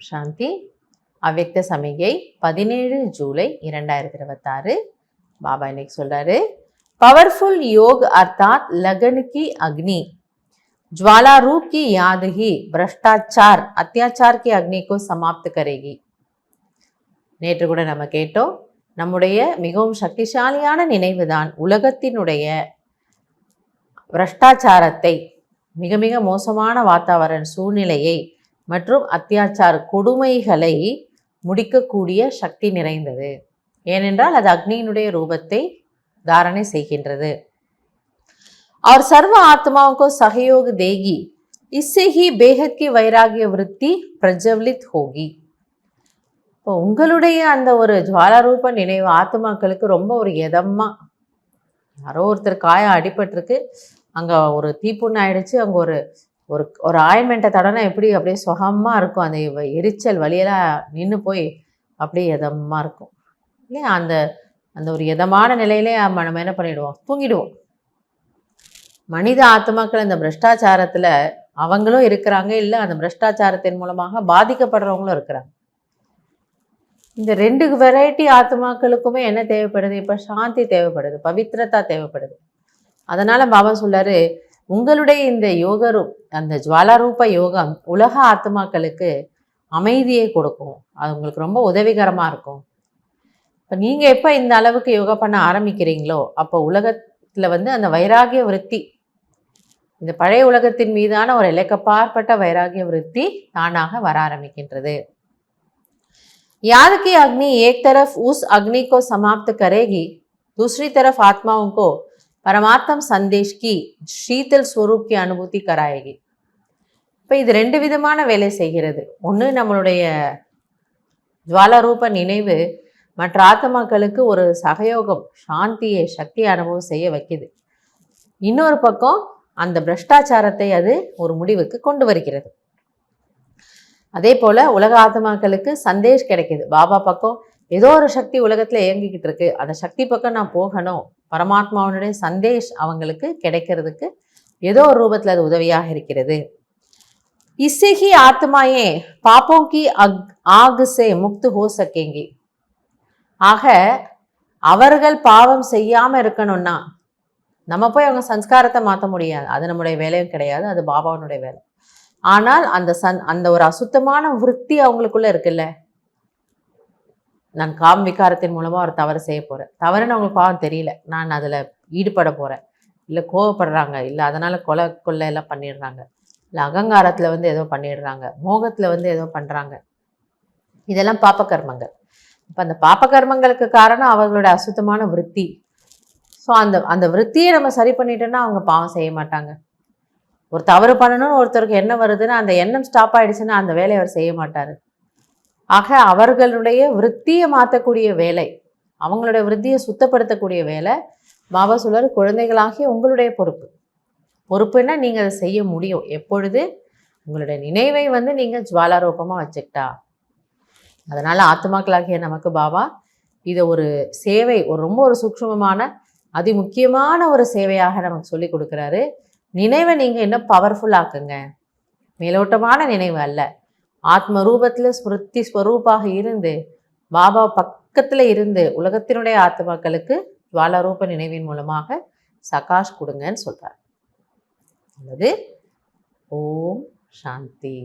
சாந்தி. அவ்யக்த சமிகை 17 ஜூலை 2026. பாபா இன்னைக்கு சொல்றாரு, पावरफुल योग अर्थात लगन की अग्नि, ज्वाला रूप की याद ही भ्रष्टाचार अत्याचार की अग्नि को समाप्त करेगी. நேற்று கூட நம்ம கேட்டோம், நம்முடைய மிகவும் சக்திசாலியான நினைவுதான் உலகத்தினுடைய பிரஷ்டாச்சாரத்தை, மிக மிக மோசமான வாத்தாவரண சூழ்நிலையை மற்றும் அத்தியாச்சார கொடுமைகளை முடிக்கக்கூடிய சக்தி நிறைந்தது. ஏனென்றால் அது அக்னியினுடைய ரூபத்தை धारण செய்கின்றது. और सर्व आत्माओं को सहयोग देगी, इससे ही बेहद की वैराग्य वृत्ति प्रज्वलित होगी. இப்போ உங்களுடைய அந்த ஒரு ஜுவாலாரூப நினைவு ஆத்மாக்களுக்கு ரொம்ப ஒரு எதமா, யாரோ ஒருத்தர் காயம் அடிபட்டிருக்கு, அங்கே ஒரு தீப்புண்ணு ஆயிடுச்சு, அங்கே ஒரு ஒரு ஒரு ஆயின்மெண்ட்டை தடனா எப்படி அப்படியே சுகமாக இருக்கும், அந்த எரிச்சல் வழியெல்லாம் நின்று போய் அப்படியே எதமாக இருக்கும் இல்லையா? அந்த அந்த ஒரு எதமான நிலையிலே நம்ம என்ன பண்ணிடுவோம், தூங்கிடுவோம். மனித ஆத்மாக்கள் இந்த பிரஷ்டாச்சாரத்தில் அவங்களும் இருக்கிறாங்க, இல்லை அந்த பிரஷ்டாச்சாரத்தின் மூலமாக பாதிக்கப்படுறவங்களும் இருக்கிறாங்க. இந்த ரெண்டு வெரைட்டி ஆத்மாக்களுக்குமே என்ன தேவைப்படுது? இப்போ சாந்தி தேவைப்படுது, பவித்ரதா தேவைப்படுது. அதனால் பாபா சொல்றாரு, உங்களுடைய இந்த அந்த ஜுவாலாரூப யோகம் உலக ஆத்மாக்களுக்கு அமைதியை கொடுக்கும், அது உங்களுக்கு ரொம்ப உதவிகரமாக இருக்கும். இப்போ நீங்கள் எப்போ இந்த அளவுக்கு யோகா பண்ண ஆரம்பிக்கிறீங்களோ அப்போ உலகத்தில் அந்த வைராகிய விருத்தி, இந்த பழைய உலகத்தின் மீதான ஒரு இலக்கப்பாற்பட்ட வைராகிய விருத்தி தானாக வர ஆரம்பிக்கின்றது. याद की अग्नि एक तरफ उस अग्नि को समाप्त करेगी, दूसरी तरफ आत्माओं को परमात्म संदेश की शीतल स्वरूप की अनुभूति कराएगी. இப்போ இது ரெண்டு விதமான வேலை செய்கிறது. ஒன்று, நம்மளுடைய ஜுவாலாரூப நினைவு மற்ற ஆத்மாக்களுக்கு ஒரு சகயோகம், சாந்தியை, சக்தி அனுபவம் செய்ய வைக்குது. இன்னொரு பக்கம் அந்த பிரஷ்டாச்சாரத்தை அது ஒரு முடிவுக்கு கொண்டு வருகிறது. அதே போல் உலக ஆத்மாக்களுக்கு சந்தேஷ் கிடைக்கிது. பாபா பக்கம் ஏதோ ஒரு சக்தி உலகத்தில் இயங்கிக்கிட்டு இருக்கு, அந்த சக்தி பக்கம் நான் போகணும், பரமாத்மாவனுடைய சந்தேஷ் அவங்களுக்கு கிடைக்கிறதுக்கு ஏதோ ஒரு ரூபத்தில் அது உதவியாக இருக்கிறது. इससे ही आत्माएं पापों की आग से मुक्त हो सकेंगी. ஆக அவர்கள் பாவம் செய்யாமல் இருக்கணும்னா நம்ம போய் அவங்க சன்ஸ்காரத்தை மாற்ற முடியாது, அது நம்முடைய வேலையும் கிடையாது, அது பாபாவனுடைய வேலை. ஆனால் அந்த ஒரு அசுத்தமான விருத்தி அவங்களுக்குள்ள இருக்குல்ல, நான் காம் விகாரத்தின் மூலமாக ஒரு தவறு செய்ய போகிறேன், தவறுன்னு அவங்களுக்கு பாவம் தெரியல, நான் அதில் ஈடுபட போகிறேன், இல்லை கோவப்படுறாங்க, இல்லை அதனால் கொலை எல்லாம் பண்ணிடுறாங்க, இல்லை அகங்காரத்தில் ஏதோ பண்ணிடுறாங்க, மோகத்தில் ஏதோ பண்ணுறாங்க, இதெல்லாம் பாப்ப கர்மங்கள். இப்போ அந்த பாப்ப கர்மங்களுக்கு காரணம் அவர்களோட அசுத்தமான விருத்தி. ஸோ அந்த விருத்தியை நம்ம சரி பண்ணிட்டோன்னா அவங்க பாவம் செய்ய மாட்டாங்க. ஒரு தவறு பண்ணணும்னு ஒருத்தருக்கு எண்ணம் வருதுன்னா அந்த எண்ணம் ஸ்டாப் ஆகிடுச்சுன்னா அந்த வேலையை அவர் செய்ய மாட்டார். ஆக அவர்களுடைய விருத்தியை மாற்றக்கூடிய வேலை, அவங்களுடைய விருத்தியை சுத்தப்படுத்தக்கூடிய வேலை பாபா சொல்வார், குழந்தைகளாகிய உங்களுடைய பொறுப்புன்னா நீங்கள் அதை செய்ய முடியும். எப்பொழுது உங்களுடைய நினைவை நீங்கள் ஜுவாலாரூபமாக வச்சுக்கிட்டா. அதனால் ஆத்மாக்களாகிய நமக்கு பாபா இதை ஒரு சேவை, ரொம்ப ஒரு சூக்ஷ்மமான அதி முக்கியமான ஒரு சேவையாக நமக்கு சொல்லி கொடுக்குறாரு. நினைவை நீங்கள் இன்னும் பவர்ஃபுல்லாக்குங்க. மேலோட்டமான நினைவு அல்ல, ஆத்ம ரூபத்தில் ஸ்மிருதி ஸ்வரூபாக இருந்து பாபா பக்கத்தில் இருந்து உலகத்தினுடைய ஆத்மாக்களுக்கு ஜுவாலாரூப நினைவின் மூலமாக சகாஷ் கொடுங்கன்னு சொல்கிறார். அல்லது ஓம் சாந்தி.